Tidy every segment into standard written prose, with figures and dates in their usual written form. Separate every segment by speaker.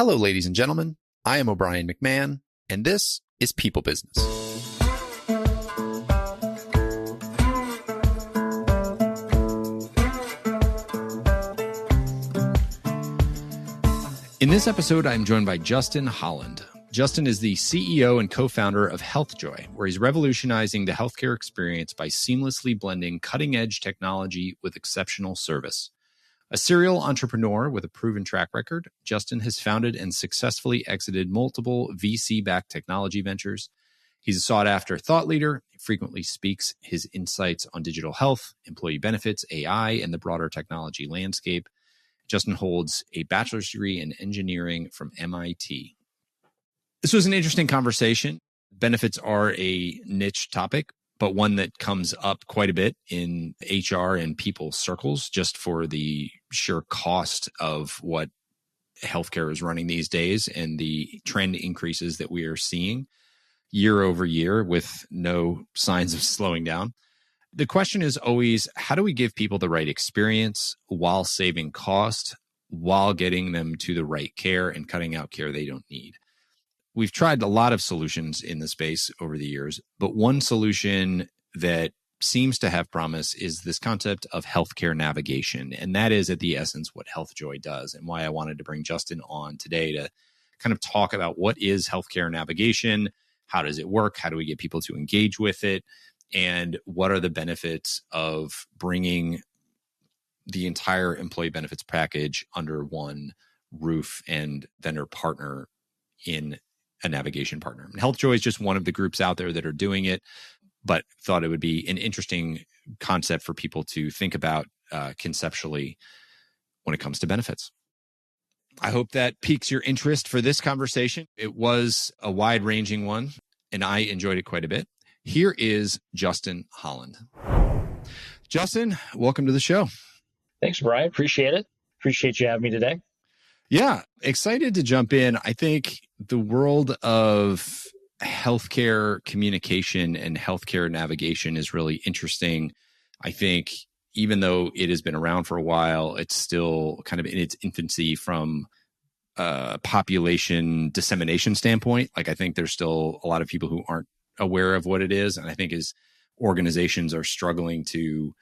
Speaker 1: Hello, ladies and gentlemen. I am O'Brien McMahon, and this is People Business. In this episode, I'm joined by Justin Holland. Justin is the CEO and co-founder of HealthJoy, where he's revolutionizing the healthcare experience by seamlessly blending cutting-edge technology with exceptional service. A serial entrepreneur with a proven track record, Justin has founded and successfully exited multiple VC-backed technology ventures. He's a sought-after thought leader. He frequently speaks his insights on digital health, employee benefits, AI, and the broader technology landscape. Justin holds a bachelor's degree in engineering from MIT. This was an interesting conversation. Benefits are a niche topic, but one that comes up quite a bit in HR and people circles just for the sheer cost of what healthcare is running these days and the trend increases that we are seeing year over year with no signs of slowing down. The question is always, how do we give people the right experience while saving cost, while getting them to the right care and cutting out care they don't need? We've tried a lot of solutions in the space over the years, but one solution that seems to have promise is this concept of healthcare navigation. And that is at the essence what HealthJoy does, and why I wanted to bring Justin on today to kind of talk about what is healthcare navigation, how does it work, how do we get people to engage with it, and what are the benefits of bringing the entire employee benefits package under one roof and vendor partner in a navigation partner. And HealthJoy is just one of the groups out there that are doing it, but thought it would be an interesting concept for people to think about conceptually when it comes to benefits. I hope that piques your interest for this conversation. It was a wide-ranging one, and I enjoyed it quite a bit. Here is Justin Holland. Justin, welcome to the show.
Speaker 2: Thanks, Brian. Appreciate it. Appreciate you having me today.
Speaker 1: Yeah, excited to jump in. I think the world of healthcare communication and healthcare navigation is really interesting. I think even though it has been around for a while, it's still kind of in its infancy from a population dissemination standpoint. Like, I think there's still a lot of people who aren't aware of what it is. And I think as organizations are struggling to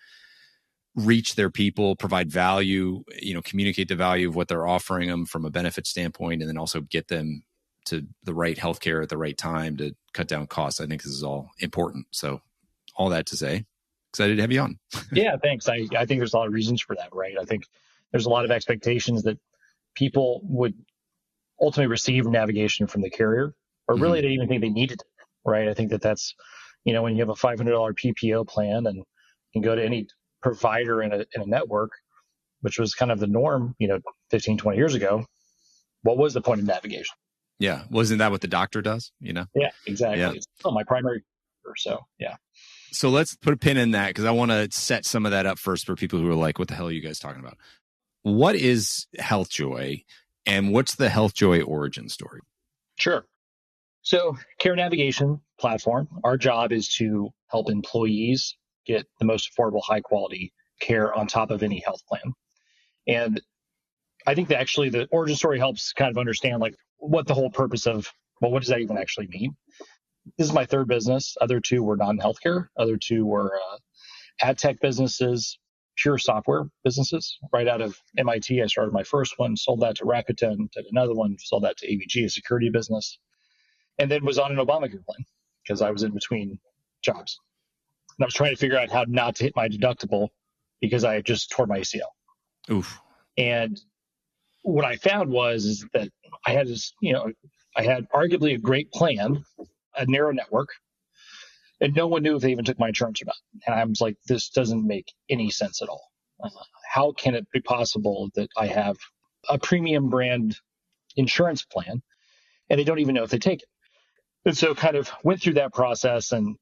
Speaker 1: reach their people, provide value, communicate the value of what they're offering them from a benefit standpoint, and then also get them to the right healthcare at the right time to cut down costs. I think this is all important. So all that to say, excited to have you on.
Speaker 2: Yeah, thanks. I think there's a lot of reasons for that, right? I think there's a lot of expectations that people would ultimately receive navigation from the carrier, or really they even think they needed it, right? I think that's, when you have a $500 PPO plan and you can go to any provider in a network, which was kind of the norm, 15, 20 years ago, what was the point of navigation?
Speaker 1: Yeah. Wasn't that what the doctor does?
Speaker 2: Yeah, exactly. Yeah. It's still my primary. So, yeah.
Speaker 1: So let's put a pin in that, because I want to set some of that up first for people who are like, what the hell are you guys talking about? What is HealthJoy, and what's the HealthJoy origin story?
Speaker 2: Sure. So care navigation platform, our job is to help employees get the most affordable, high quality care on top of any health plan. And I think that actually the origin story helps kind of understand like what the whole purpose of, what does that even actually mean? This is my third business. Other two were non-healthcare. Other two were ad tech businesses, pure software businesses. Right out of MIT, I started my first one, sold that to Rakuten, did another one, sold that to AVG, a security business, and then was on an Obamacare plan because I was in between jobs. And I was trying to figure out how not to hit my deductible because I had just tore my ACL.
Speaker 1: Oof.
Speaker 2: And what I found is that I had this, I had arguably a great plan, a narrow network, and no one knew if they even took my insurance or not. And I was like, this doesn't make any sense at all. How can it be possible that I have a premium brand insurance plan and they don't even know if they take it? And so kind of went through that process, and,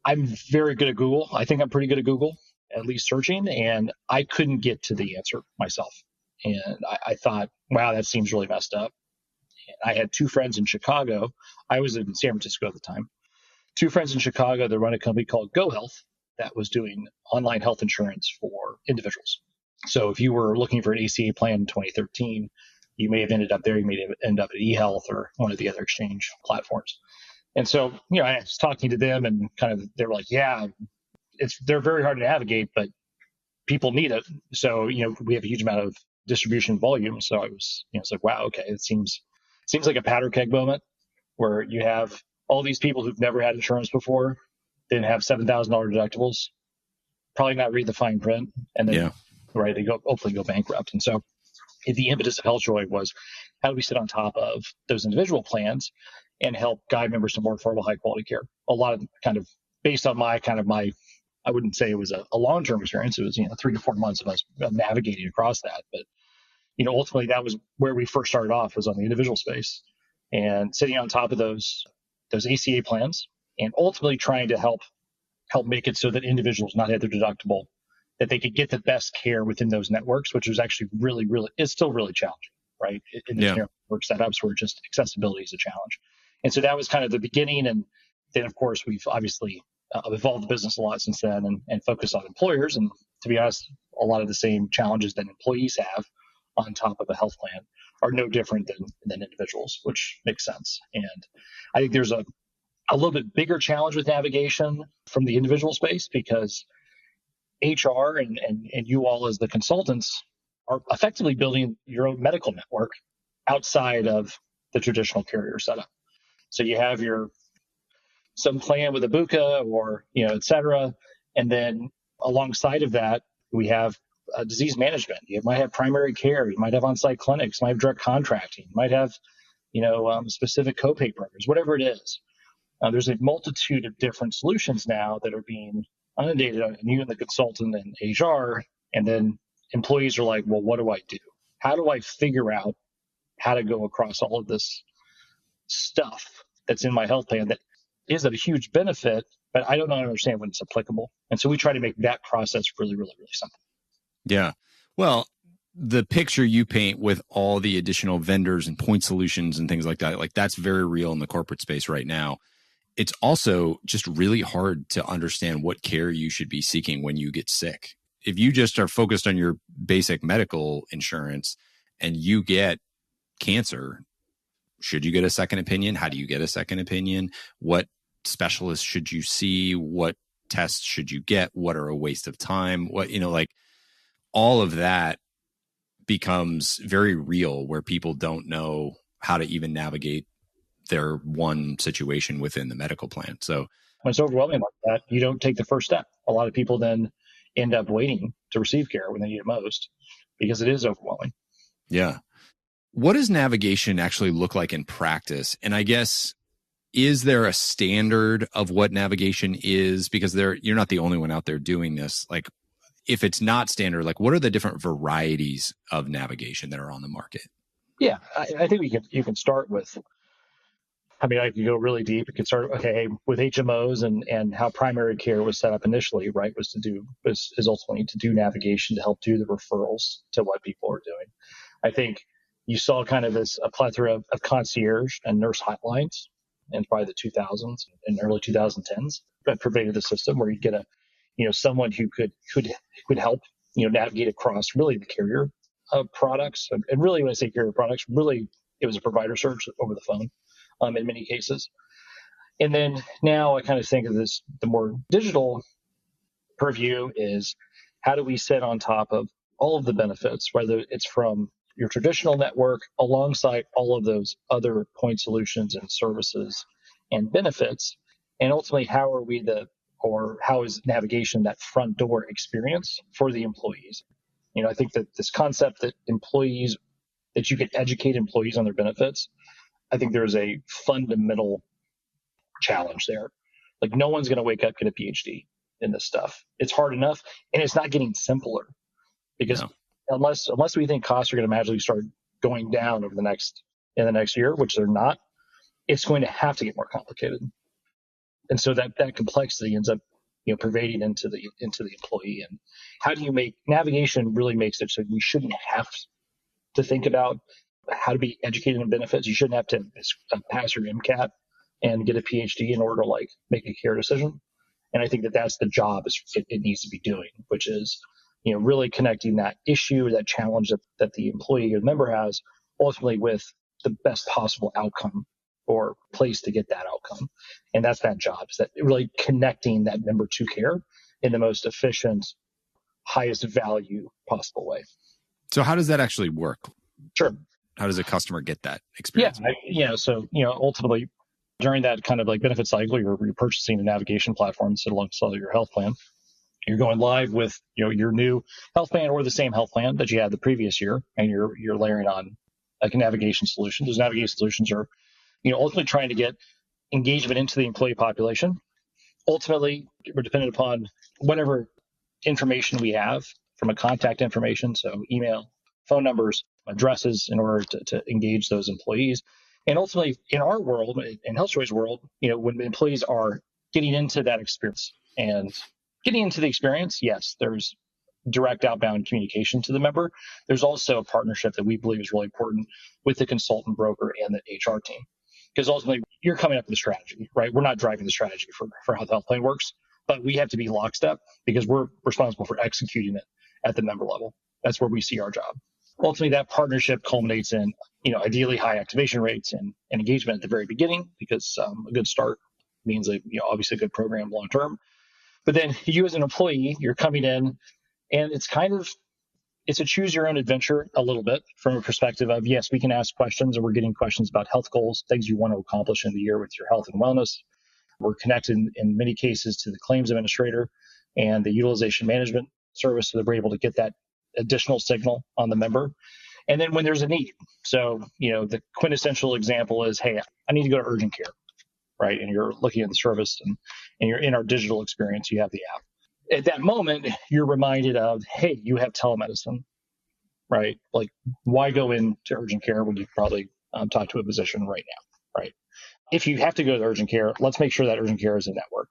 Speaker 2: I'm very good at Google. I think I'm pretty good at Google, at least searching, and I couldn't get to the answer myself. And I thought, wow, that seems really messed up. And I had two friends in Chicago. I was in San Francisco at the time. Two friends in Chicago that run a company called GoHealth that was doing online health insurance for individuals. So if you were looking for an ACA plan in 2013, You may have ended up there. You may have ended up at eHealth or one of the other exchange platforms. And so, I was talking to them and kind of, they were like, yeah, they're very hard to navigate, but people need it. So, we have a huge amount of distribution volume. So I was, it's like, wow, okay. It seems like a powder keg moment where you have all these people who've never had insurance before, didn't have $7,000 deductibles, probably not read the fine print, and then, right, they hopefully go bankrupt. And so the impetus of HealthJoy was, how do we sit on top of those individual plans and help guide members to more affordable, high quality care? A lot of kind of based on my I wouldn't say it was a long-term experience. It was, 3 to 4 months of us navigating across that. But, ultimately that was where we first started off, was on the individual space and sitting on top of those ACA plans and ultimately trying to help make it so that individuals not have their deductible, that they could get the best care within those networks, which was actually really, really, it's still really challenging, right? In the network setups where just accessibility is a challenge. And so that was kind of the beginning. And then, of course, we've obviously evolved the business a lot since then and focused on employers. And to be honest, a lot of the same challenges that employees have on top of a health plan are no different than individuals, which makes sense. And I think there's a little bit bigger challenge with navigation from the individual space, because HR and you all as the consultants are effectively building your own medical network outside of the traditional carrier setup. So you have some plan with a BUCA or, et cetera. And then alongside of that, we have disease management. You might have primary care. You might have on-site clinics. You might have direct contracting. You might have, specific copay programs, whatever it is. There's a multitude of different solutions now that are being inundated on you and the consultant and HR. And then employees are like, well, what do I do? How do I figure out how to go across all of this stuff that's in my health plan that is a huge benefit, but I don't understand when it's applicable. And so we try to make that process really, really, really simple.
Speaker 1: Yeah. Well, the picture you paint with all the additional vendors and point solutions and things like that, like that's very real in the corporate space right now. It's also just really hard to understand what care you should be seeking when you get sick. If you just are focused on your basic medical insurance and you get cancer, should you get a second opinion? How do you get a second opinion? What specialist should you see? What tests should you get? What are a waste of time? What, all of that becomes very real where people don't know how to even navigate their one situation within the medical plan. So
Speaker 2: when it's overwhelming like that, you don't take the first step. A lot of people then end up waiting to receive care when they need it most because it is overwhelming.
Speaker 1: Yeah. What does navigation actually look like in practice? And I guess, is there a standard of what navigation is? Because you're not the only one out there doing this. Like, if it's not standard, like what are the different varieties of navigation that are on the market?
Speaker 2: Yeah, I think you can start with, I could go really deep. It could start, with HMOs and how primary care was set up initially, right, was ultimately to do navigation to help do the referrals to what people are doing. I think you saw kind of a plethora of concierge and nurse hotlines in probably the 2000s and early 2010s that pervaded the system, where you'd get someone who could help, navigate across really the carrier products. And really, when I say carrier products, really it was a provider search over the phone in many cases. And then now I kind of think of this, the more digital purview is how do we sit on top of all of the benefits, whether it's from your traditional network alongside all of those other point solutions and services and benefits. And ultimately, how is navigation that front door experience for the employees? I think that this concept that you can educate employees on their benefits, I think there's a fundamental challenge there. Like, no one's going to wake up, get a PhD in this stuff. It's hard enough, and it's not getting simpler because unless we think costs are going to magically start going down in the next year, which they're not, it's going to have to get more complicated. And so that complexity ends up, pervading into the employee. And how do you make navigation really makes it so we shouldn't have to think about how to be educated in benefits. You shouldn't have to pass your MCAT and get a PhD in order to make a care decision. And I think that that's the job it needs to be doing, which is, really connecting that issue, that challenge that the employee or member has ultimately with the best possible outcome or place to get that outcome. And that's that job, is that really connecting that member to care in the most efficient, highest value possible way.
Speaker 1: So how does that actually work?
Speaker 2: Sure.
Speaker 1: How does a customer get that experience?
Speaker 2: So ultimately during that kind of like benefit cycle, you're purchasing a navigation platform that alongside your health plan. You're going live with your new health plan or the same health plan that you had the previous year, and you're layering on like a navigation solution. Those navigation solutions are ultimately trying to get engagement into the employee population. Ultimately, we're dependent upon whatever information we have from a contact information, so email, phone numbers, addresses, in order to engage those employees. And ultimately, in our world, in HealthJoy's world, when employees are getting into that experience and getting into the experience, yes, there's direct outbound communication to the member. There's also a partnership that we believe is really important with the consultant broker and the HR team. Because ultimately, you're coming up with a strategy, right? We're not driving the strategy for how the health plan works, but we have to be lockstep because we're responsible for executing it at the member level. That's where we see our job. Ultimately, that partnership culminates in, ideally high activation rates and engagement at the very beginning, because a good start means obviously a good program long term. But then you as an employee, you're coming in, and it's a choose your own adventure a little bit from a perspective of, yes, we can ask questions, and we're getting questions about health goals, things you want to accomplish in the year with your health and wellness. We're connected in many cases to the claims administrator and the utilization management service, so that we're able to get that additional signal on the member. And then when there's a need, so, the quintessential example is, hey, I need to go to urgent care, right? And you're looking at the service and you're in our digital experience, you have the app. At that moment, you're reminded of, hey, you have telemedicine, right? Like, why go into urgent care when you can probably talk to a physician right now, right? If you have to go to urgent care, let's make sure that urgent care is a network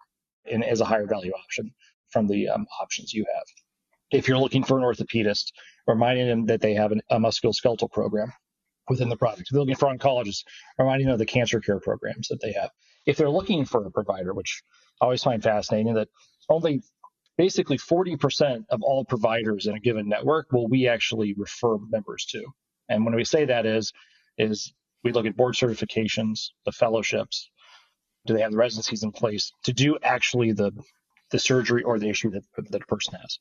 Speaker 2: and is a higher value option from the options you have. If you're looking for an orthopedist, reminding them that they have a musculoskeletal program within the product. If they're looking for oncologists, reminding them of the cancer care programs that they have. If they're looking for a provider, which I always find fascinating, that only basically 40% of all providers in a given network will we actually refer members to. And when we say that is we look at board certifications, the fellowships, do they have the residencies in place to do actually the surgery or the issue that the person has.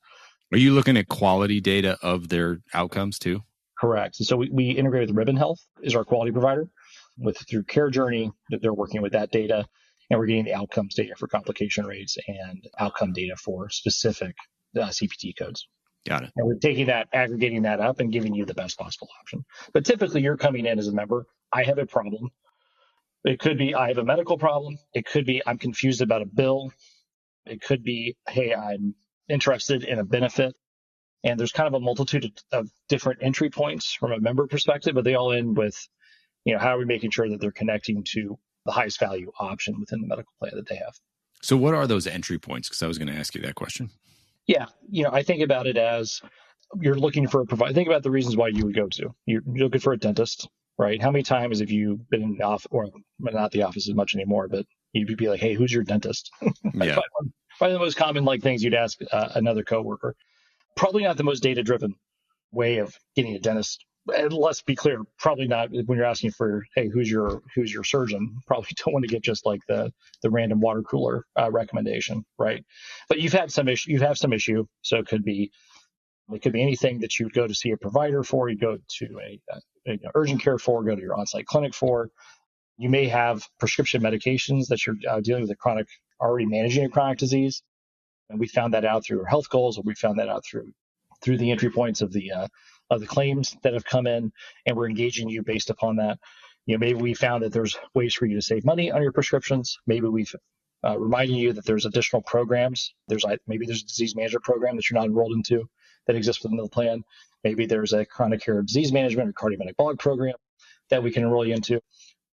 Speaker 1: Are you looking at quality data of their outcomes too?
Speaker 2: Correct. And so we integrate with Ribbon Health is our quality provider through Care Journey, that they're working with that data, and we're getting the outcomes data for complication rates and outcome data for specific CPT codes.
Speaker 1: Got it.
Speaker 2: And we're taking that, aggregating that up and giving you the best possible option. But typically you're coming in as a member, I have a problem. It could be I have a medical problem. It could be I'm confused about a bill. It could be, hey, I'm interested in a benefit. And there's kind of a multitude of different entry points from a member perspective, but they all end with, how are we making sure that they're connecting to the highest value option within the medical plan that they have.
Speaker 1: So what are those entry points? Because I was going to ask you that question.
Speaker 2: Yeah. I think about it as you're looking for a provider. Think about the reasons why you would go to. You're looking for a dentist, right? How many times have you been in the office, or not the office as much anymore, but you'd be like, hey, who's your dentist?
Speaker 1: Yeah.
Speaker 2: Probably the most common things you'd ask another coworker. Probably not the most data-driven way of getting a dentist. And let's be clear, probably not when you're asking for, hey, who's your surgeon? Probably don't want to get just like the random water cooler recommendation, right? But you have some issue, so it could be anything that you would go to see a provider for. You go to a urgent care for, go to your on-site clinic for. You may have prescription medications that you're dealing with already managing a chronic disease. And we found that out through our health goals, or we found that out through the entry points of the claims that have come in, and we're engaging you based upon that. Maybe we found that there's ways for you to save money on your prescriptions. Maybe we've reminding you that there's additional programs. Maybe there's a disease management program that you're not enrolled into that exists within the plan. Maybe there's a chronic care disease management or cardiometabolic program that we can enroll you into.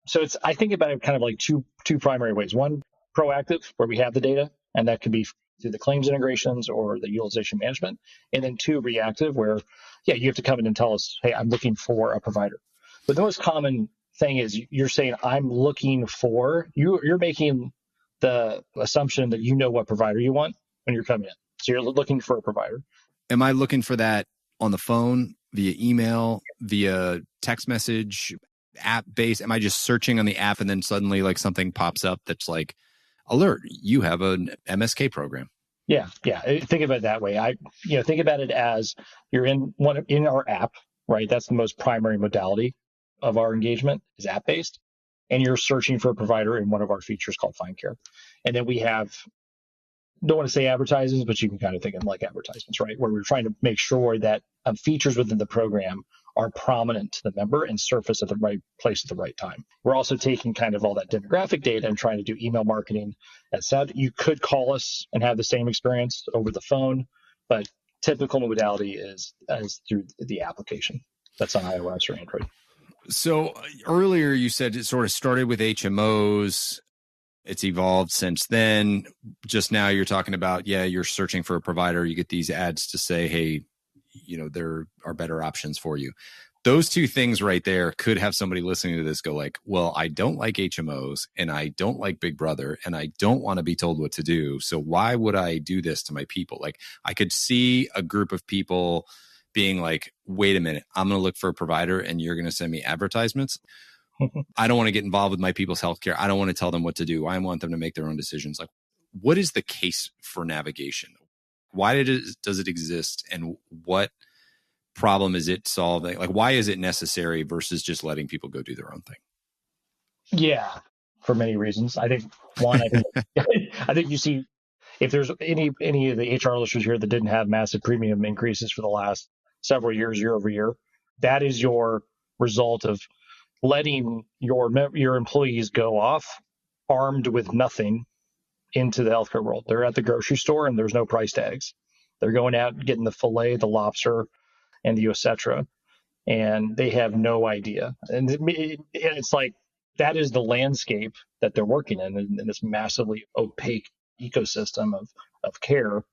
Speaker 2: So I think about it kind of like two primary ways. One, proactive, where we have the data, and that could be through the claims integrations or the utilization management. And then two, reactive, where, you have to come in and tell us, hey, I'm looking for a provider. But the most common thing is you're saying, I'm looking for, you're making the assumption that you know what provider you want when you're coming in. So you're looking for a provider.
Speaker 1: Am I looking for that on the phone, via email, via text message, app based? Am I just searching on the app and then suddenly like something pops up that's like, alert, you have an MSK program?
Speaker 2: Yeah. Think of it that way. Think about it as you're in our app, right? That's the most primary modality of our engagement is app based, and you're searching for a provider in one of our features called Find Care, and then we have, don't want to say advertisements, but you can kind of think of them like advertisements, right? Where we're trying to make sure that features within the program are prominent to the member and surface at the right place at the right time. We're also taking kind of all that demographic data and trying to do email marketing. That said, you could call us and have the same experience over the phone, but typical modality is through the application that's on iOS or Android.
Speaker 1: So earlier you said it sort of started with HMOs. It's evolved since then. Just now you're talking about, you're searching for a provider. You get these ads to say, hey, there are better options for you. Those two things right there could have somebody listening to this go like, well, I don't like HMOs and I don't like Big Brother and I don't want to be told what to do. So why would I do this to my people? Like I could see a group of people being like, wait a minute, I'm going to look for a provider and you're going to send me advertisements. I don't want to get involved with my people's healthcare. I don't want to tell them what to do. I want them to make their own decisions. Like, what is the case for navigation? Why does it exist? And what problem is it solving? Like, why is it necessary versus just letting people go do their own thing?
Speaker 2: Yeah, for many reasons. I think one, I think you see, if there's any of the HR listeners here that didn't have massive premium increases for the last several years, year over year, that is your result of letting your employees go off armed with nothing into the healthcare world. They're at the grocery store and there's no price tags. They're going out and getting the filet, the lobster, and the et cetera, and they have no idea. And it's like that is the landscape that they're working in this massively opaque ecosystem of care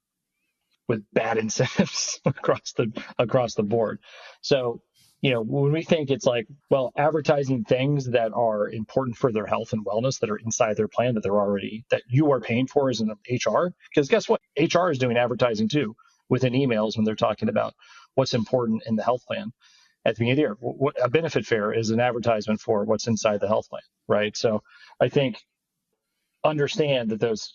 Speaker 2: with bad incentives across the board. So, when we think it's like, well, advertising things that are important for their health and wellness that are inside their plan that you are paying for as an HR, because guess what? HR is doing advertising too within emails when they're talking about what's important in the health plan. At the beginning of the year, a benefit fair is an advertisement for what's inside the health plan, right? So I think understand that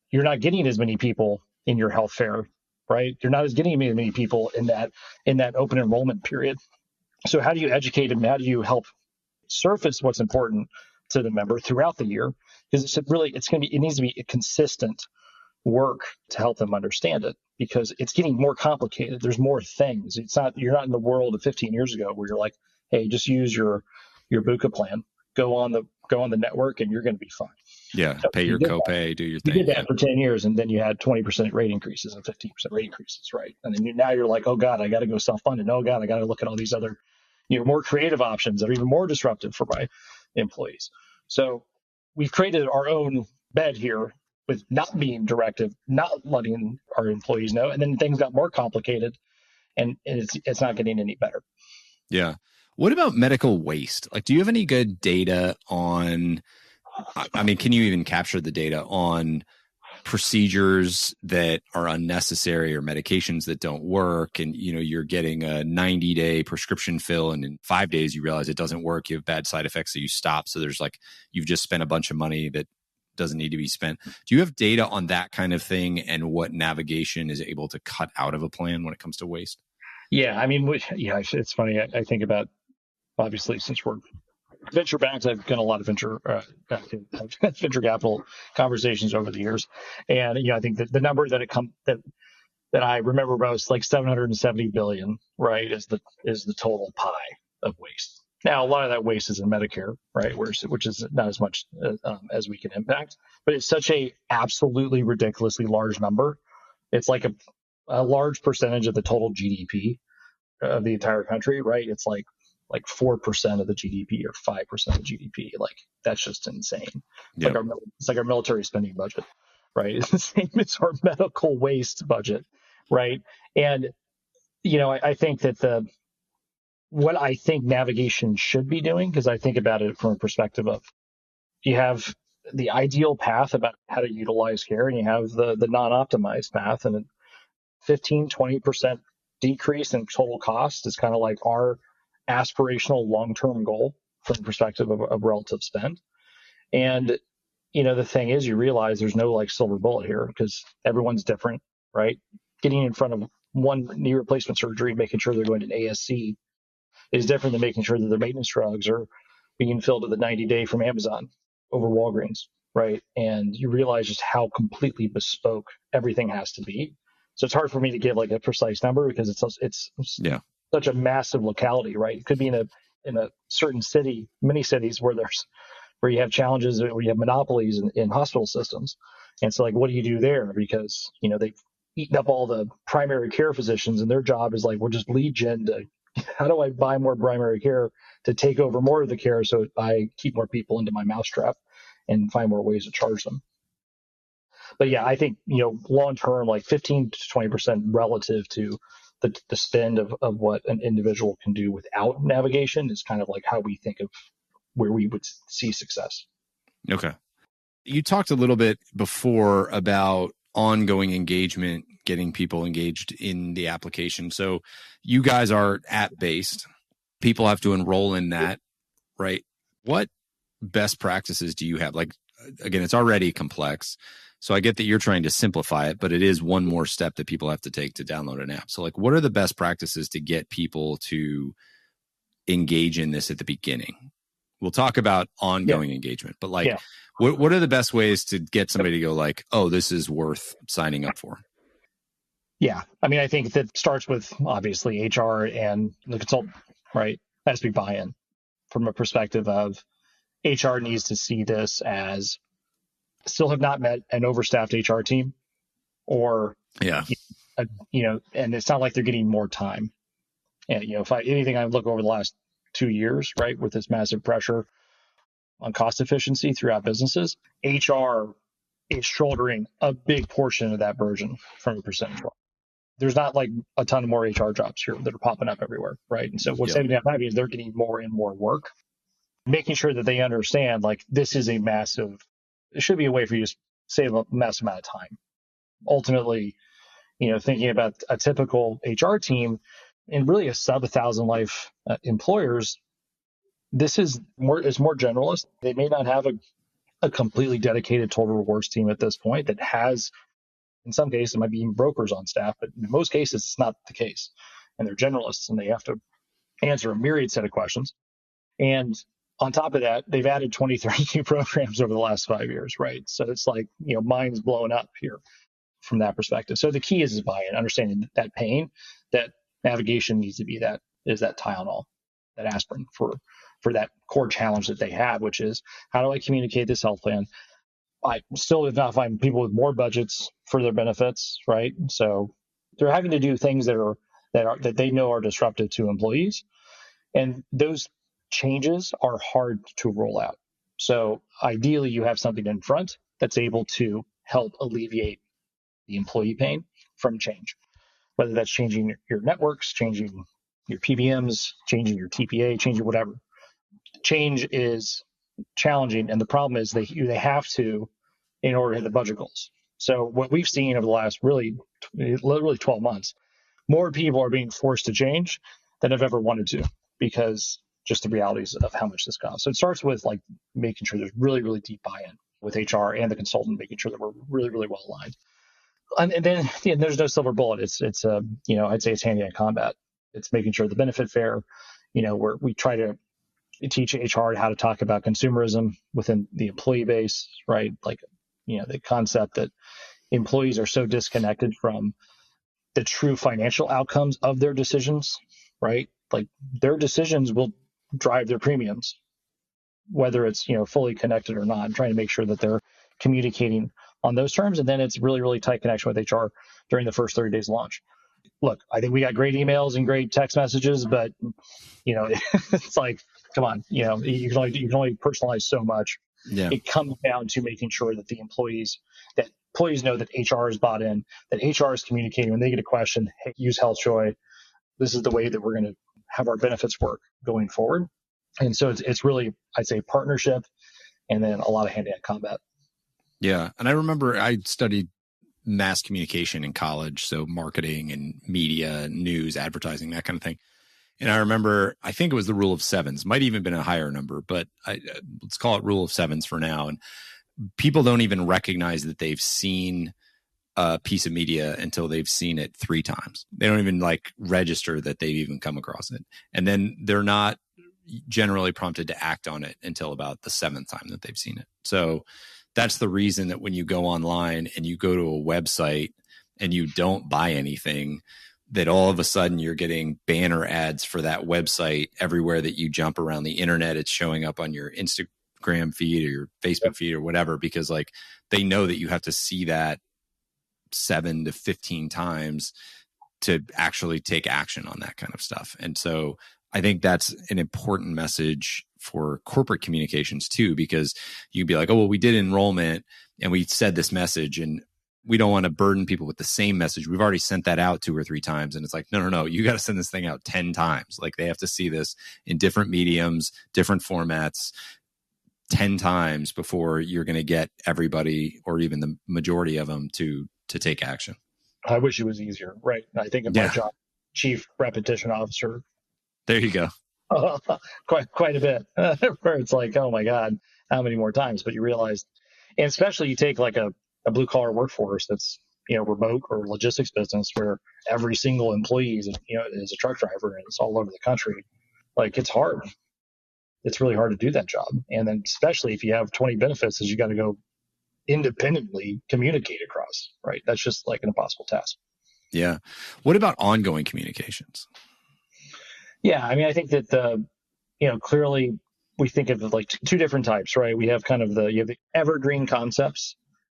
Speaker 2: you're not getting as many people in your health fair, right? You're not getting as many people in that open enrollment period. So how do you educate them? How do you help surface what's important to the member throughout the year? Because it needs to be a consistent work to help them understand it, because it's getting more complicated. There's more things. You're not in the world of 15 years ago where you're like, hey, just use your Buka plan, go on the network and you're going to be fine.
Speaker 1: Yeah. So pay your copay, do your thing.
Speaker 2: You did that for 10 years and then you had 20% rate increases and 15% rate increases, right? And then now you're like, oh God, I got to go self-funded. Oh God, I got to look at all these other, more creative options that are even more disruptive for my employees. So we've created our own bed here with not being directive, not letting our employees know. And then things got more complicated and it's not getting any better.
Speaker 1: Yeah. What about medical waste? Like, do you have any good data on, can you even capture the data on procedures that are unnecessary or medications that don't work? And, you're getting a 90-day prescription fill and in 5 days you realize it doesn't work. You have bad side effects, so you stop. So there's you've just spent a bunch of money that doesn't need to be spent. Do you have data on that kind of thing and what navigation is able to cut out of a plan when it comes to waste?
Speaker 2: Yeah. It's funny. I think about, obviously, since we're venture backed, I've done a lot of venture capital conversations over the years. And, I think that the number that I remember most, like 770 billion, right, is the total pie of waste. Now, a lot of that waste is in Medicare, right, which is not as much as we can impact, but it's such a absolutely ridiculously large number. It's like a large percentage of the total GDP of the entire country, right? It's like 4% of the GDP or 5% of the GDP. Like, that's just insane.
Speaker 1: Yep.
Speaker 2: It's like our military spending budget, right? It's the same as our medical waste budget, right? And, I think that what I think navigation should be doing, because I think about it from a perspective of, you have the ideal path about how to utilize care and you have the non-optimized path, and 15, 20% decrease in total cost is kind of like our aspirational long-term goal from the perspective of relative spend. And, the thing is, you realize there's no like silver bullet here because everyone's different, right? Getting in front of one knee replacement surgery, making sure they're going to an ASC is different than making sure that their maintenance drugs are being filled at the 90-day from Amazon over Walgreens, right? And you realize just how completely bespoke everything has to be. So it's hard for me to give like a precise number because it's such a massive locality, right? It could be in a certain city, many cities where you have challenges, where you have monopolies in hospital systems. And so like, what do you do there? Because, they've eaten up all the primary care physicians and their job is like, we're just lead gen to how do I buy more primary care to take over more of the care so I keep more people into my mousetrap and find more ways to charge them. But yeah, I think, long term, like 15 to 20% relative to the spend of what an individual can do without navigation is kind of like how we think of where we would see success.
Speaker 1: Okay. You talked a little bit before about ongoing engagement, getting people engaged in the application. So you guys are app-based. People have to enroll in that, right? What best practices do you have? Like, again, it's already complex. So I get that you're trying to simplify it, but it is one more step that people have to take to download an app. So like, what are the best practices to get people to engage in this at the beginning? We'll talk about ongoing engagement, but like, what are the best ways to get somebody to go like, oh, this is worth signing up for?
Speaker 2: Yeah. I mean, I think that starts with obviously HR and the consultant, right? Has to be buy-in from a perspective of HR needs to see this as still have not met an overstaffed HR team or, and it's not like they're getting more time. And, if anything, I look over the last 2 years, right, with this massive pressure on cost efficiency throughout businesses, HR is shouldering a big portion of that burden from a percentage. There's not like a ton of more HR jobs here that are popping up everywhere, right? And so what's happening is they're getting more and more work, making sure that they understand like this is it should be a way for you to save a massive amount of time. Ultimately, thinking about a typical HR team and really a sub 1,000 life employers, this is more generalist. They may not have a completely dedicated total rewards team at this point that has, in some cases, it might be even brokers on staff, but in most cases, it's not the case. And they're generalists and they have to answer a myriad set of questions. And on top of that, they've added 20, 30 new programs over the last 5 years, right? So it's like, mind's blowing up here from that perspective. So the key is buy-in, understanding that pain, that navigation needs to be that Tylenol, that aspirin for that core challenge that they have, which is how do I communicate this health plan? I still did not find people with more budgets for their benefits, right? So they're having to do things that they know are disruptive to employees, and those changes are hard to roll out. So ideally, you have something in front that's able to help alleviate the employee pain from change, whether that's changing your networks, changing your PBMs, changing your TPA, changing whatever. Change is challenging, and the problem is they have to in order to hit the budget goals. So what we've seen over the last literally 12 months, more people are being forced to change than have ever wanted to because just the realities of how much this costs. So it starts with like making sure there's really, really deep buy-in with HR and the consultant, making sure that we're really, really well aligned. And then there's no silver bullet. It's I'd say it's hand-to-hand combat. It's making sure the benefit fair, we try to teach HR how to talk about consumerism within the employee base, right? Like, the concept that employees are so disconnected from the true financial outcomes of their decisions, right? Like their decisions will drive their premiums, whether it's, fully connected or not. I'm trying to make sure that they're communicating on those terms. And then it's really, really tight connection with HR during the first 30 days of launch. Look, I think we got great emails and great text messages, but it's like, come on, you can only personalize so much.
Speaker 1: Yeah.
Speaker 2: It comes down to making sure that employees know that HR is bought in, that HR is communicating when they get a question. Hey, use HealthJoy. This is the way that we're going to have our benefits work going forward. And so it's really, I'd say, partnership and then a lot of hand-to-hand combat.
Speaker 1: Yeah. And I remember I studied mass communication in college. So marketing and media, news, advertising, that kind of thing. And I remember, I think it was the rule of sevens, might even been a higher number, but let's call it rule of sevens for now. And people don't even recognize that they've seen a piece of media until they've seen it 3 times. They don't even like register that they've even come across it. And then they're not generally prompted to act on it until about the 7th time that they've seen it. So that's the reason that when you go online and you go to a website and you don't buy anything, that all of a sudden you're getting banner ads for that website everywhere that you jump around the internet. It's showing up on your Instagram feed or your Facebook feed or whatever, because like they know that you have to see that 7 to 15 times to actually take action on that kind of stuff. And so I think that's an important message for corporate communications too, because you'd be like, oh, well, we did enrollment and we said this message and we don't want to burden people with the same message. We've already sent that out 2 or 3 times. And it's like, no, you got to send this thing out 10 times. Like they have to see this in different mediums, different formats, 10 times before you're going to get everybody or even the majority of them to take action.
Speaker 2: I wish it was easier. Right. I think of my job, chief repetition officer.
Speaker 1: There you go.
Speaker 2: Quite a bit where it's like, oh my God, how many more times? But you realize, and especially you take like a blue collar workforce that's, remote or logistics business where every single employee is a truck driver and it's all over the country. Like it's hard. It's really hard to do that job. And then especially if you have 20 benefits, is you got to go independently communicate across, right? That's just like an impossible task.
Speaker 1: Yeah. What about ongoing communications?
Speaker 2: Yeah. I mean, I think that clearly we think of like 2 different types, right? We have kind of you have the evergreen concepts.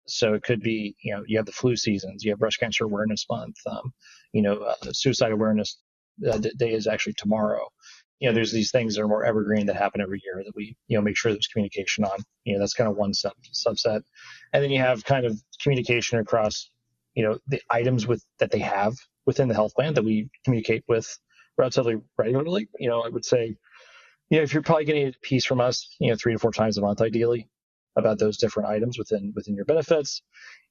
Speaker 2: So it could be, you have the flu seasons, you have breast cancer awareness month, suicide awareness day is actually tomorrow. There's these things that are more evergreen that happen every year that we, make sure there's communication on. That's kind of one subset. And then you have kind of communication across, the items that they have within the health plan that we communicate with relatively regularly. I would say, if you're probably getting a piece from us, 3 to 4 times a month, ideally, about those different items within your benefits.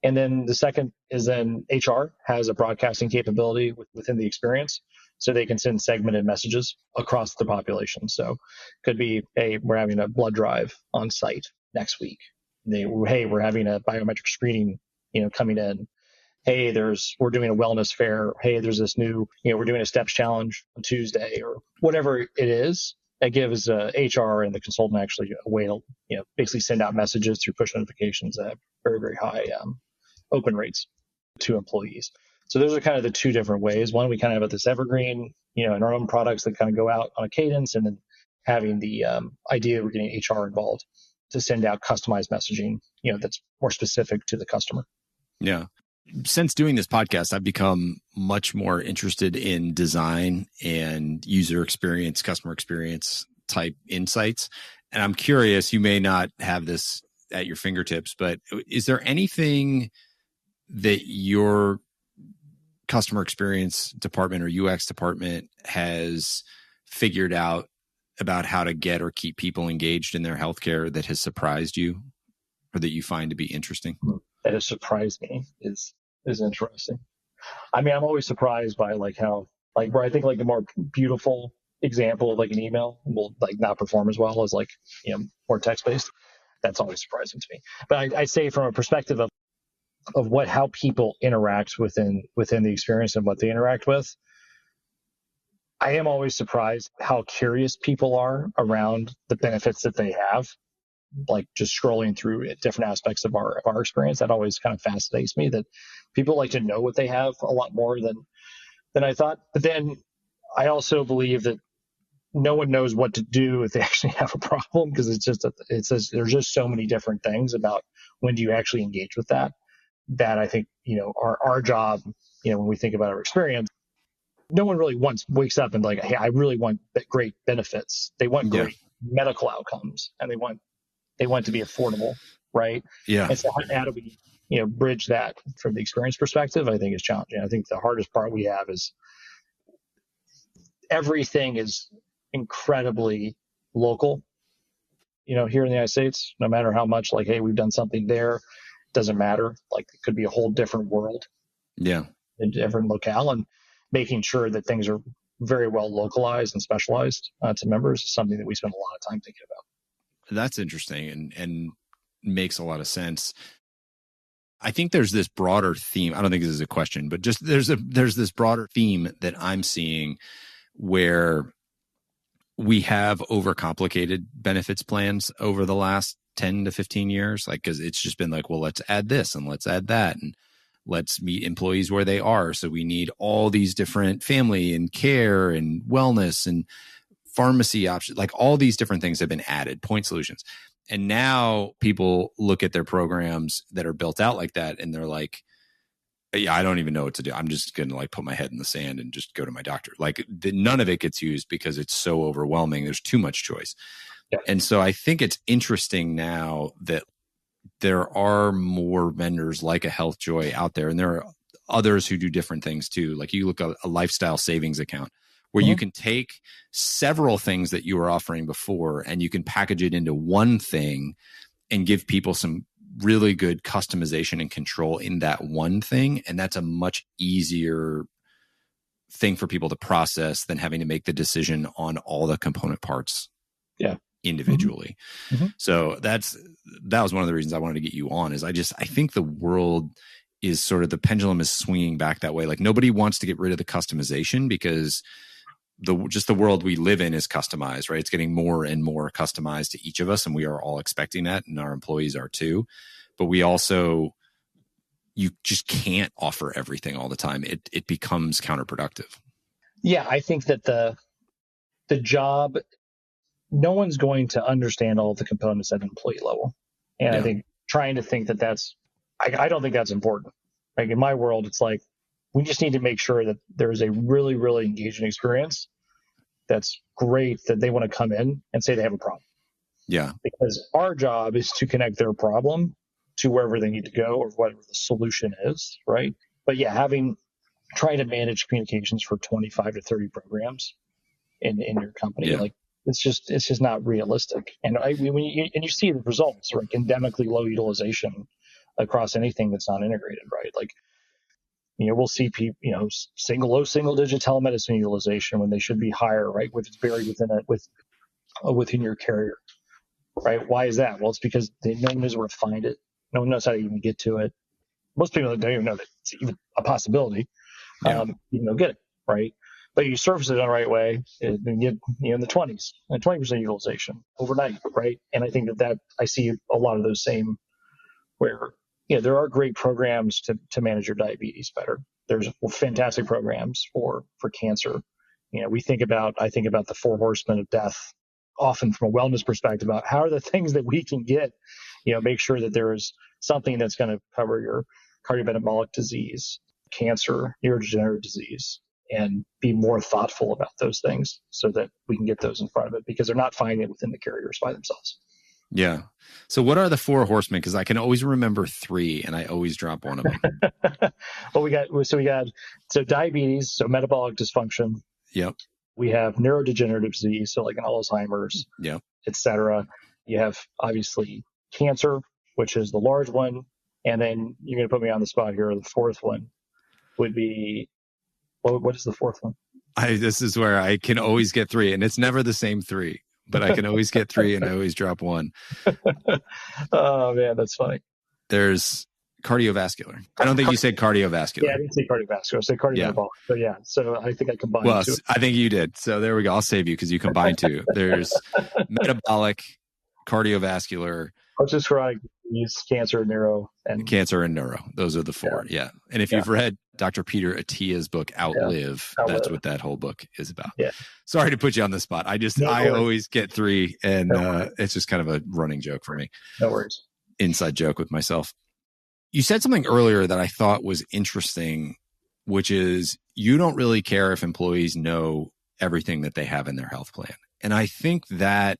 Speaker 2: And then the second is then HR has a broadcasting capability within the experience. So they can send segmented messages across the population. So could be, hey, we're having a blood drive on site next week. Hey, we're having a biometric screening, coming in. Hey, we're doing a wellness fair. Hey, there's this new, we're doing a steps challenge on Tuesday or whatever it is. That gives HR and the consultant actually a way to, basically send out messages through push notifications that have very, very high open rates to employees. So those are kind of the 2 different ways. One, we kind of have this evergreen, in our own products that kind of go out on a cadence, and then having the idea we're getting HR involved to send out customized messaging, that's more specific to the customer.
Speaker 1: Yeah. Since doing this podcast, I've become much more interested in design and user experience, customer experience type insights. And I'm curious, you may not have this at your fingertips, but is there anything that your customer experience department or UX department has figured out about how to get or keep people engaged in their healthcare that has surprised you or that you find to be interesting?
Speaker 2: That has surprised me is interesting. I mean, I'm always surprised by like how, like where I think like the more beautiful example of like an email will like not perform as well as like, more text-based. That's always surprising to me. But I say from a perspective of how people interact within the experience and what they interact with, I am always surprised how curious people are around the benefits that they have. Like just scrolling through different aspects of our experience, that always kind of fascinates me that people like to know what they have a lot more than I thought. But then I also believe that no one knows what to do if they actually have a problem, because there's just so many different things about when do you actually engage with that I think, our job, when we think about our experience, no one really wakes up and like, hey, I really want great benefits. They want great medical outcomes, and they want to be affordable, right?
Speaker 1: Yeah.
Speaker 2: And so how do we, bridge that from the experience perspective? I think is challenging. I think the hardest part we have is everything is incredibly local, here in the United States, no matter how much like, hey, we've done something there. doesn't matter. Like it could be a whole different world.
Speaker 1: Yeah.
Speaker 2: In different locale, and making sure that things are very well localized and specialized to members is something that we spend a lot of time thinking about.
Speaker 1: That's interesting and makes a lot of sense. I think there's this broader theme. I don't think this is a question, but just there's this broader theme that I'm seeing where we have overcomplicated benefits plans over the last 10 to 15 years. Like, cause it's just been like, well, let's add this and let's add that. And let's meet employees where they are. So we need all these different family and care and wellness and pharmacy options, like all these different things have been added, point solutions. And now people look at their programs that are built out like that and they're like, yeah, I don't even know what to do. I'm just going to like put my head in the sand and just go to my doctor. Like none of it gets used because it's so overwhelming. There's too much choice.
Speaker 2: Yeah.
Speaker 1: And so I think it's interesting now that there are more vendors like a HealthJoy out there, and there are others who do different things too. Like you look at a lifestyle savings account where you can take several things that you were offering before and you can package it into one thing and give people some really good customization and control in that one thing. And that's a much easier thing for people to process than having to make the decision on all the component parts.
Speaker 2: Yeah.
Speaker 1: Individually. So that was one of the reasons I wanted to get you on is I think the world is sort of, the pendulum is swinging back that way. Like nobody wants to get rid of the customization because the world we live in is customized, right? It's getting more and more customized to each of us. And we are all expecting that. And our employees are too, but we also, you just can't offer everything all the time. It becomes counterproductive.
Speaker 2: Yeah. I think that the job, no one's going to understand all of the components at an employee level. And I think trying to think I don't think that's important. Like in my world, it's like, we just need to make sure that there's a really, really engaging experience that's great, that they want to come in and say they have a problem.
Speaker 1: Yeah.
Speaker 2: Because our job is to connect their problem to wherever they need to go or whatever the solution is, right? But yeah, trying to manage communications for 25 to 30 programs in your company, like it's just not realistic. And when you see the results, like endemically low utilization across anything that's not integrated, right? Like, we'll see people, low single digit telemedicine utilization when they should be higher, right? It's buried within your carrier, right? Why is that? Well, it's because no one knows where to find it. No one knows how to even get to it. Most people don't even know that it's even a possibility. You don't get it, right? But you surface it in the right way and get in the 20s and 20% utilization overnight, right? And I think that I see a lot of those same where there are great programs to manage your diabetes better. There's fantastic programs for cancer. I think about the 4 Horsemen of death often from a wellness perspective about how are the things that we can get, make sure that there is something that's going to cover your cardiometabolic disease, cancer, neurodegenerative disease, and be more thoughtful about those things so that we can get those in front of it because they're not finding it within the carriers by themselves.
Speaker 1: Yeah. So what are the 4 horsemen? Because I can always remember 3 and I always drop one of them.
Speaker 2: Well, we got diabetes, so metabolic dysfunction.
Speaker 1: Yep.
Speaker 2: We have neurodegenerative disease, so like an Alzheimer's, et cetera. You have obviously cancer, which is the large one. And then you're going to put me on the spot here. The 4th one would be, what is the 4th one?
Speaker 1: This is where I can always get 3 and it's never the same 3. But I can always get 3 and I always drop 1.
Speaker 2: Oh, man, that's funny.
Speaker 1: There's cardiovascular. I don't think you said cardiovascular.
Speaker 2: Yeah, I didn't say cardiovascular. I said cardiometabolic. So yeah, so I think I combined two.
Speaker 1: I think you did. So there we go. I'll save you because you combined 2. There's metabolic, cardiovascular.
Speaker 2: Chronic disease, cancer, neuro.
Speaker 1: Those are the 4. Yeah. And if you've read Dr. Peter Attia's book, Outlive, that's what that whole book is about. Yeah. Sorry to put you on the spot. I always get 3 and it's just kind of a running joke for me.
Speaker 2: No worries.
Speaker 1: Inside joke with myself. You said something earlier that I thought was interesting, which is you don't really care if employees know everything that they have in their health plan. And I think that,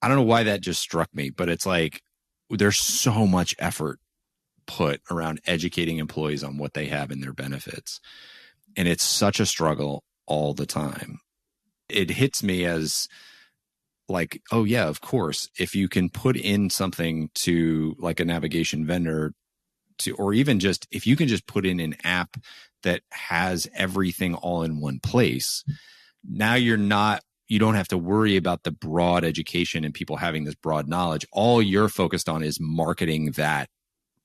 Speaker 1: I don't know why that just struck me, but it's like there's so much effort put around educating employees on what they have in their benefits. And it's such a struggle all the time. It hits me as like, oh yeah, of course, if you can put in something to like a navigation vendor to, or even just, if you can just put in an app that has everything all in one place, now you don't have to worry about the broad education and people having this broad knowledge. All you're focused on is marketing that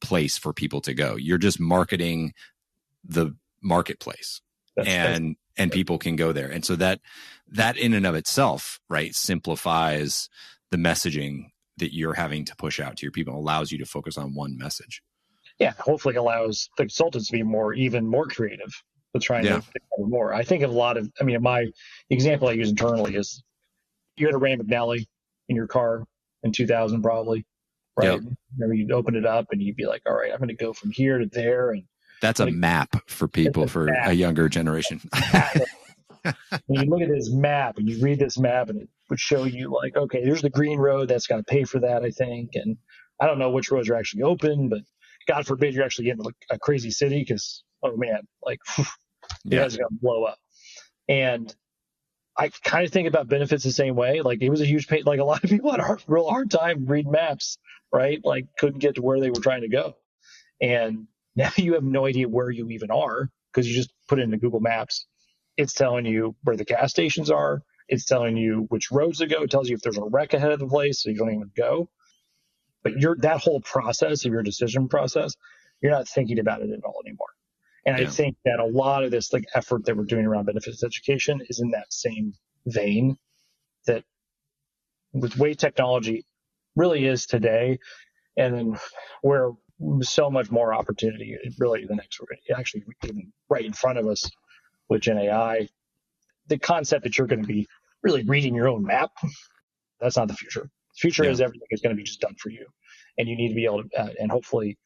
Speaker 1: place for people to go. You're just marketing the marketplace, and people can go there. And so that in and of itself, right, simplifies the messaging that you're having to push out to your people, allows you to focus on one message.
Speaker 2: Yeah, hopefully allows the consultants to be even more creative with trying to cover more. I think of a lot of, my example I use internally is you had a Ray McNally in your car in 2000 probably, right? Yep. Remember, you'd open it up and you'd be like, all right, I'm going to go from here to there. And
Speaker 1: that's a map for people, for a younger generation.
Speaker 2: When you look at this map and you read this map, and it would show you like, okay, there's the green road that's got to pay for that, I think. And I don't know which roads are actually open, but God forbid you're actually getting like a crazy city, because, oh man, like you guys are going to blow up. And I kind of think about benefits the same way. Like it was a huge pain. Like a lot of people had a real hard time reading maps, right? Like couldn't get to where they were trying to go. And now you have no idea where you even are, because you just put it into Google Maps. It's telling you where the gas stations are. It's telling you which roads to go. It tells you if there's a wreck ahead of the place, so you don't even go. But that whole process of your decision process, you're not thinking about it at all anymore. And I think that a lot of this like effort that we're doing around benefits education is in that same vein, that with the way technology really is today, and then where so much more opportunity really actually even right in front of us with Gen AI, the concept that you're going to be really reading your own map, that's not the future. The future is everything is going to be just done for you. And you need to be able to, and hopefully,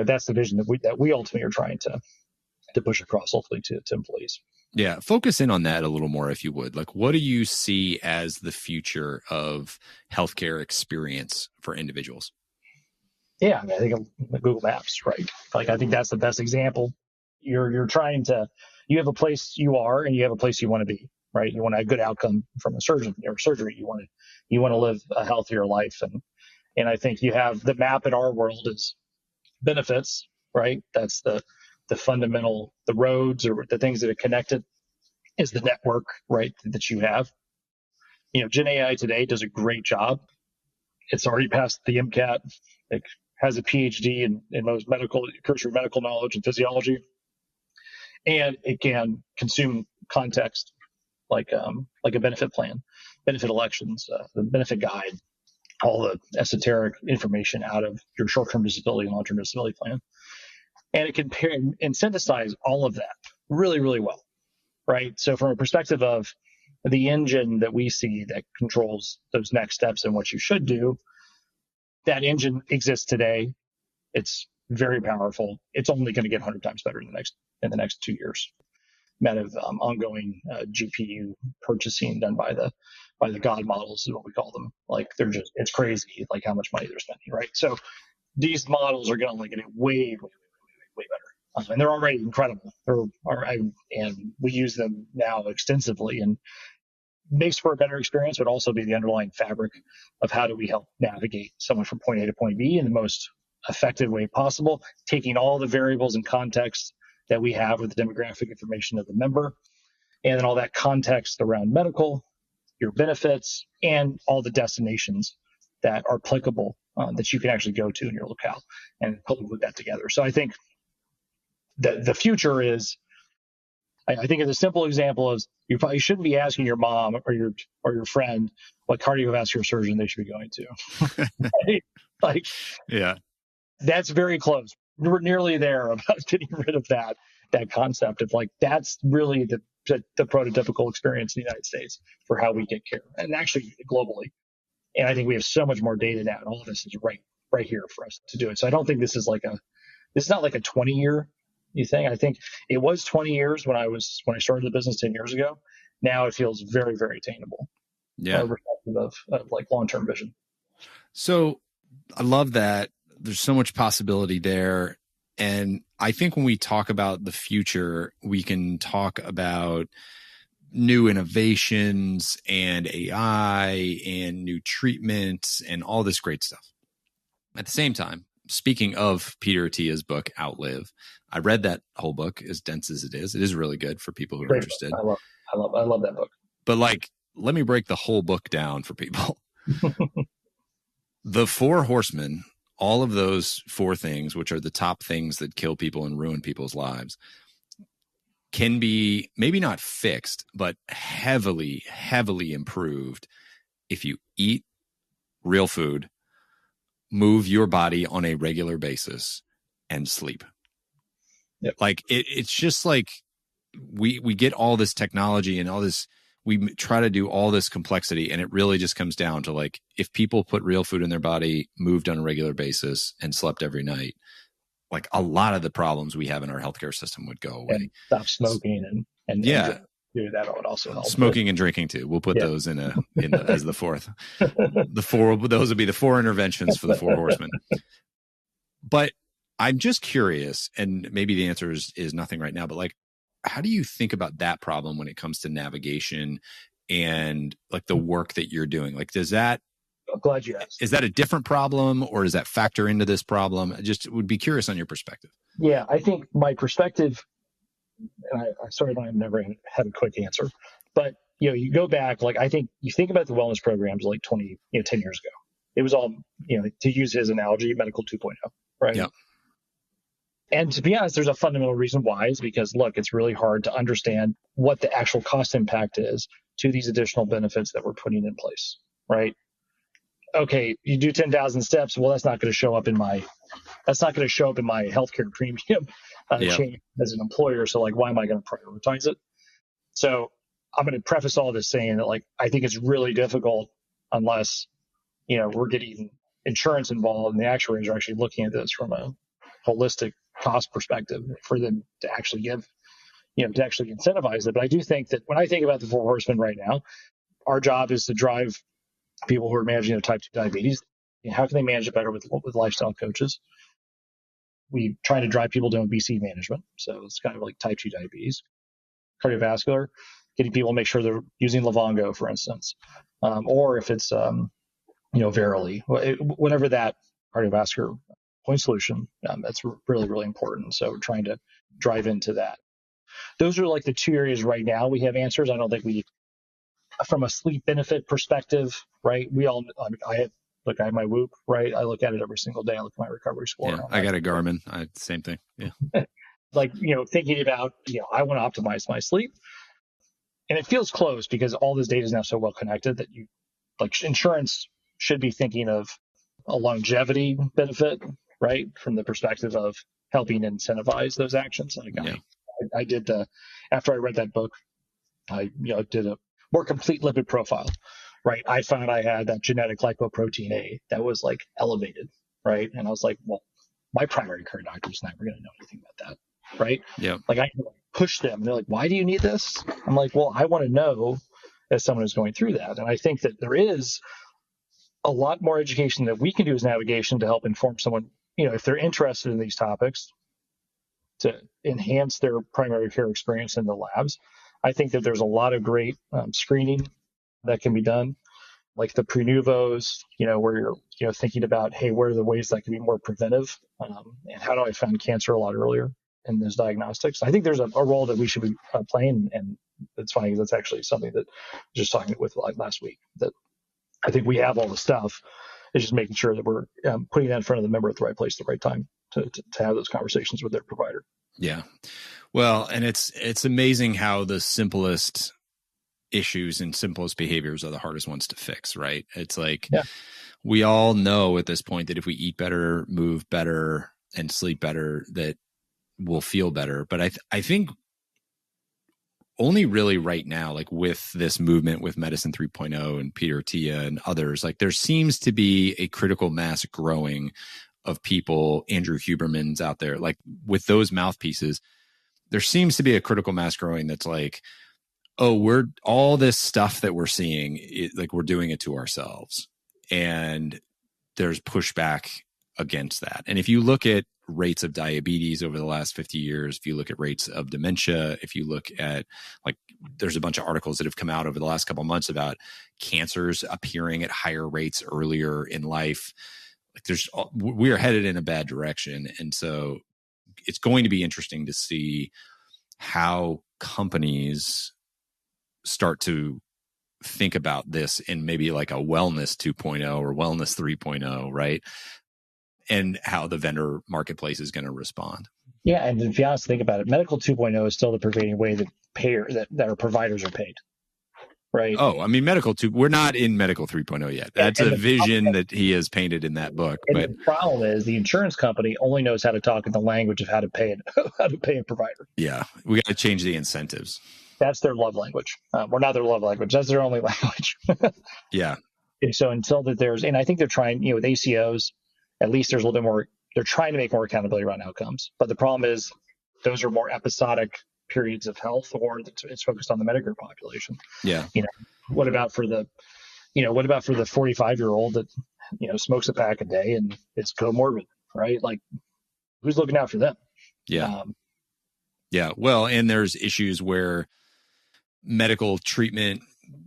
Speaker 2: that's the vision that we ultimately are trying to push across, hopefully, to employees.
Speaker 1: Yeah. Focus in on that a little more, if you would. Like, what do you see as the future of healthcare experience for individuals?
Speaker 2: Yeah. I think of Google Maps, right? Like, I think that's the best example. You're trying to, you have a place you are, and you have a place you want to be, right? You want a good outcome from a surgeon or surgery. You want to live a healthier life. And I think you have the map in our world is benefits, right? That's the fundamental, the roads or the things that are connected is the network, right, that you have. Gen AI today does a great job. It's already passed the MCAT. It has a PhD in most cursory medical knowledge and physiology. And it can consume context like a benefit plan, benefit elections, the benefit guide, all the esoteric information out of your short-term disability and long-term disability plan. And it can pair and synthesize all of that really, really well, right? So from a perspective of the engine that we see that controls those next steps and what you should do, that engine exists today. It's very powerful. It's only going to get 100 times better in the next 2 years. Amount of ongoing GPU purchasing done by the God models is what we call them. Like it's crazy, like how much money they're spending, right? So these models are going to get it way, way, way better, and they're already incredible. And we use them now extensively, and makes for a better experience, but also be the underlying fabric of how do we help navigate someone from point A to point B in the most effective way possible, taking all the variables and context that we have with the demographic information of the member, and then all that context around medical, your benefits, and all the destinations that are applicable that you can actually go to in your locale, and put that together. So I think that the future is, I think of the simple example is you probably shouldn't be asking your mom or your friend what cardiovascular surgeon they should be going to. Right? Like, yeah, that's very close. We're nearly there about getting rid of that concept of like, that's really the prototypical experience in the United States for how we get care, and actually globally. And I think we have so much more data now, and all of this is right here for us to do it. So I don't think this is not like a 20-year thing. I think it was 20 years when I started the business 10 years ago. Now it feels very, very attainable. Yeah. Respective of like long-term vision.
Speaker 1: So I love that. There's so much possibility there. And I think when we talk about the future, we can talk about new innovations and AI and new treatments and all this great stuff. At the same time, speaking of Peter Attia's book, Outlive, I read that whole book, as dense as it is. It is really good for people who are interested.
Speaker 2: I love that book.
Speaker 1: But like, let me break the whole book down for people. The four horsemen, all of those four things, which are the top things that kill people and ruin people's lives, can be maybe not fixed, but heavily, heavily improved if you eat real food, move your body on a regular basis, and sleep.
Speaker 2: Yep.
Speaker 1: Like it's just like we get all this technology and all this, we try to do all this complexity, and it really just comes down to like, if people put real food in their body, moved on a regular basis, and slept every night, like a lot of the problems we have in our healthcare system would go away.
Speaker 2: And stop smoking and
Speaker 1: yeah,
Speaker 2: do that would also help.
Speaker 1: Smoking and drinking too. We'll put those in as the fourth. Those would be the four interventions for the four horsemen. But I'm just curious, and maybe the answer is nothing right now, but like, how do you think about that problem when it comes to navigation and like the work that you're doing? Like,
Speaker 2: I'm glad you asked.
Speaker 1: Is that a different problem, or does that factor into this problem? I just would be curious on your perspective.
Speaker 2: Yeah, I think my perspective, and I sorry, I've never had a quick answer, but you go back, like, I think you think about the wellness programs like 10 years ago. It was all, to use his analogy, medical 2.0, right?
Speaker 1: Yeah.
Speaker 2: And to be honest, there's a fundamental reason why, is because, look, it's really hard to understand what the actual cost impact is to these additional benefits that we're putting in place, right? Okay, you do 10,000 steps. Well, that's not going to show up in my healthcare premium change as an employer. So like, why am I going to prioritize it? So I'm going to preface all this saying that, like, I think it's really difficult unless, we're getting insurance involved and the actuaries are actually looking at this from a holistic cost perspective for them to actually to actually incentivize it. But I do think that when I think about the four horsemen right now, our job is to drive people who are managing their type 2 diabetes. How can they manage it better with lifestyle coaches? We try to drive people to obesity management. So it's kind of like type 2 diabetes. Cardiovascular, getting people to make sure they're using Livongo, for instance. Or if it's, Verily, whatever that cardiovascular point solution, that's really, really important. So we're trying to drive into that. Those are like the two areas right now we have answers. I don't think from a sleep benefit perspective, right? I have my Whoop, right? I look at it every single day. I look at my recovery score.
Speaker 1: Yeah, I got a Garmin. Same thing. Yeah.
Speaker 2: Thinking about, I want to optimize my sleep. And it feels close because all this data is now so well connected that insurance should be thinking of a longevity benefit, right? From the perspective of helping incentivize those actions. I did, after I read that book, I did a more complete lipid profile, right? I found I had that genetic lipoprotein A that was like elevated, right? And I was like, well, my primary care doctor is never going to know anything about that, right?
Speaker 1: Yeah.
Speaker 2: Like, I push them. They're like, why do you need this? I'm like, well, I want to know as someone who's going through that. And I think that there is a lot more education that we can do as navigation to help inform someone, if they're interested in these topics, to enhance their primary care experience in the labs. I think that there's a lot of great screening that can be done, like the Prenuvos, where you're thinking about, hey, where are the ways that can be more preventive, and how do I find cancer a lot earlier in those diagnostics? I think there's a role that we should be playing, and it's funny because that's actually something that I was just talking with last week, that I think we have all the stuff. It's just making sure that we're putting that in front of the member at the right place at the right time to have those conversations with their provider.
Speaker 1: Yeah. Well, and it's amazing how the simplest issues and simplest behaviors are the hardest ones to fix, right? It's like, we all know at this point that if we eat better, move better, and sleep better, that we'll feel better. But I think only really right now, like with this movement with Medicine 3.0 and Peter Attia and others, like there seems to be a critical mass growing of people, Andrew Huberman's out there, like with those mouthpieces, there seems to be a critical mass growing that's like, oh, we're all this stuff that we're seeing, like we're doing it to ourselves. And there's pushback against that. And if you look at rates of diabetes over the last 50 years, if you look at rates of dementia, if you look at there's a bunch of articles that have come out over the last couple of months about cancers appearing at higher rates earlier in life. We are headed in a bad direction. And so it's going to be interesting to see how companies start to think about this in maybe like a wellness 2.0 or wellness 3.0, right? And how the vendor marketplace is going to respond.
Speaker 2: Yeah, and if you honestly think about it, medical 2.0 is still the prevailing way that that our providers are paid, right?
Speaker 1: Oh, I mean, we're not in medical 3.0 yet. That's a vision that he has painted in that book.
Speaker 2: But the problem is the insurance company only knows how to talk in the language of how to pay a provider.
Speaker 1: Yeah, we got to change the incentives.
Speaker 2: That's their love language. Or not their love language. That's their only language.
Speaker 1: Yeah.
Speaker 2: And so until that and I think they're trying, with ACOs, at least there's a little bit more, they're trying to make more accountability around outcomes. But the problem is those are more episodic periods of health, or it's focused on the Medicare population.
Speaker 1: Yeah.
Speaker 2: What about for the 45-year-old that, smokes a pack a day and is comorbid, right? Like, who's looking out for them?
Speaker 1: Yeah. Yeah. Well, and there's issues where medical treatment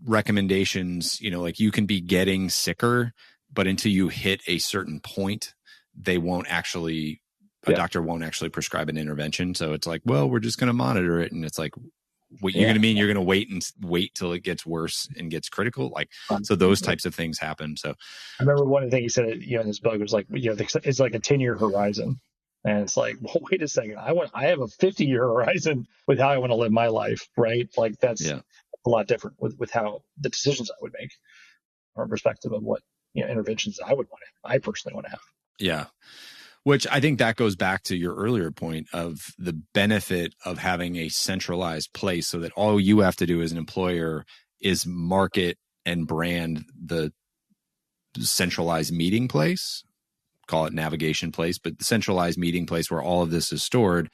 Speaker 1: recommendations, you can be getting sicker, but until you hit a certain point, a doctor won't actually prescribe an intervention. So it's like, well, we're just going to monitor it. And it's like, what you're going to mean you're going to wait till it gets worse and gets critical. So those types of things happen. So
Speaker 2: I remember one of the things he said, in this book was like, it's like a 10-year horizon. And it's like, well, wait a second. I have a 50-year horizon with how I want to live my life, right? Like that's a lot different with how the decisions I would make from a perspective of what interventions I personally want to have.
Speaker 1: Yeah. Which I think that goes back to your earlier point of the benefit of having a centralized place so that all you have to do as an employer is market and brand the centralized meeting place, call it navigation place, but the centralized meeting place where all of this is stored.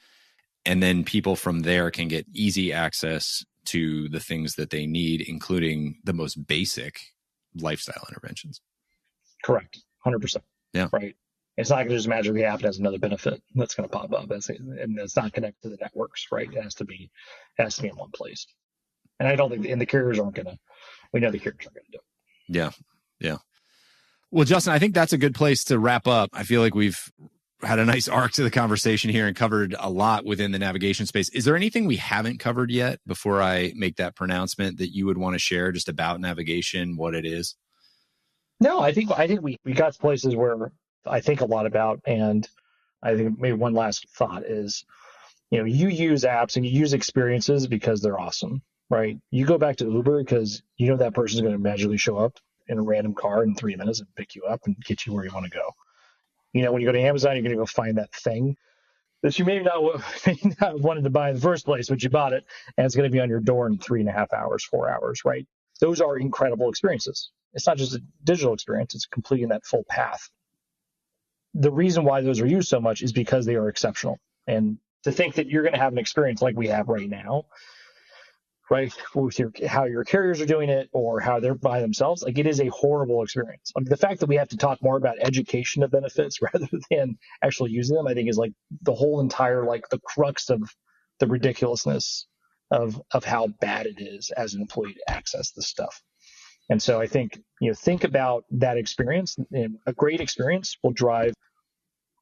Speaker 1: And then people from there can get easy access to the things that they need, including the most basic lifestyle interventions.
Speaker 2: Correct. 100%.
Speaker 1: Yeah.
Speaker 2: Right. It's not going to just magically happen as another benefit that's going to pop up. And it's not connected to the networks, right? It has to be in one place. And I don't think, and the carriers aren't going to, we know the carriers aren't going to do it.
Speaker 1: Yeah. Yeah. Well, Justin, I think that's a good place to wrap up. I feel like we've had a nice arc to the conversation here and covered a lot within the navigation space. Is there anything we haven't covered yet before I make that pronouncement that you would want to share just about navigation, what it is?
Speaker 2: No, I think we got to places where I think a lot about, and I think maybe one last thought is, you use apps and you use experiences because they're awesome, right? You go back to Uber because that person's going to magically show up in a random car in 3 minutes and pick you up and get you where you want to go. When you go to Amazon, you're going to go find that thing that you may not have wanted to buy in the first place, but you bought it, and it's going to be on your door in 3.5 hours, 4 hours, right? Those are incredible experiences. It's not just a digital experience, it's completing that full path. The reason why those are used so much is because they are exceptional. And to think that you're going to have an experience like we have right now, right, with how your carriers are doing it or how they're by themselves, like it is a horrible experience. I mean, the fact that we have to talk more about education of benefits rather than actually using them, I think is like the whole entire, like the crux of the ridiculousness of how bad it is as an employee to access this stuff. And so I think, think about that experience, and a great experience will drive,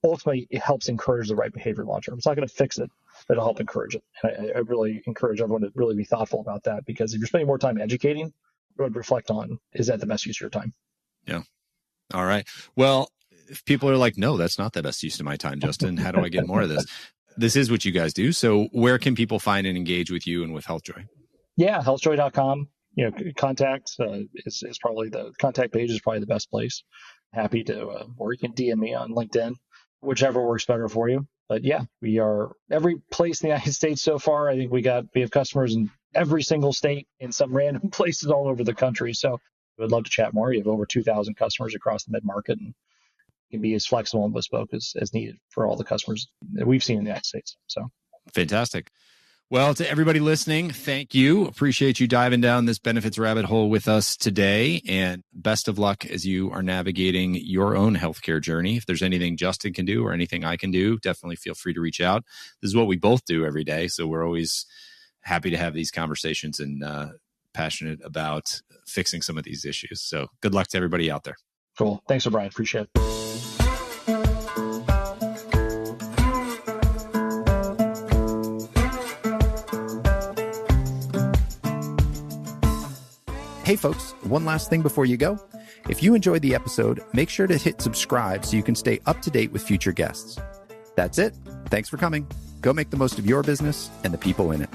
Speaker 2: ultimately it helps encourage the right behavior long term. It's not going to fix it, but it'll help encourage it. And I really encourage everyone to really be thoughtful about that, because if you're spending more time educating, what I'd reflect on, is that the best use of your time?
Speaker 1: Yeah. All right. Well, if people are like, no, that's not the best use of my time, Justin, how do I get more of this? This is what you guys do. So where can people find and engage with you and with HealthJoy?
Speaker 2: Yeah, healthjoy.com. Contact is probably the contact page is probably the best place. Happy to, or you can DM me on LinkedIn, whichever works better for you. But yeah, we are every place in the United States so far. I think we have customers in every single state, in some random places all over the country. So we'd love to chat more. You have over 2,000 customers across the mid-market, and can be as flexible and bespoke as needed for all the customers that we've seen in the United States. So
Speaker 1: fantastic. Well, to everybody listening, thank you. Appreciate you diving down this benefits rabbit hole with us today. And best of luck as you are navigating your own healthcare journey. If there's anything Justin can do or anything I can do, definitely feel free to reach out. This is what we both do every day. So we're always happy to have these conversations and passionate about fixing some of these issues. So good luck to everybody out there.
Speaker 2: Cool. Thanks, O'Brien. Appreciate it.
Speaker 3: Hey folks, one last thing before you go. If you enjoyed the episode, make sure to hit subscribe so you can stay up to date with future guests. That's it. Thanks for coming. Go make the most of your business and the people in it.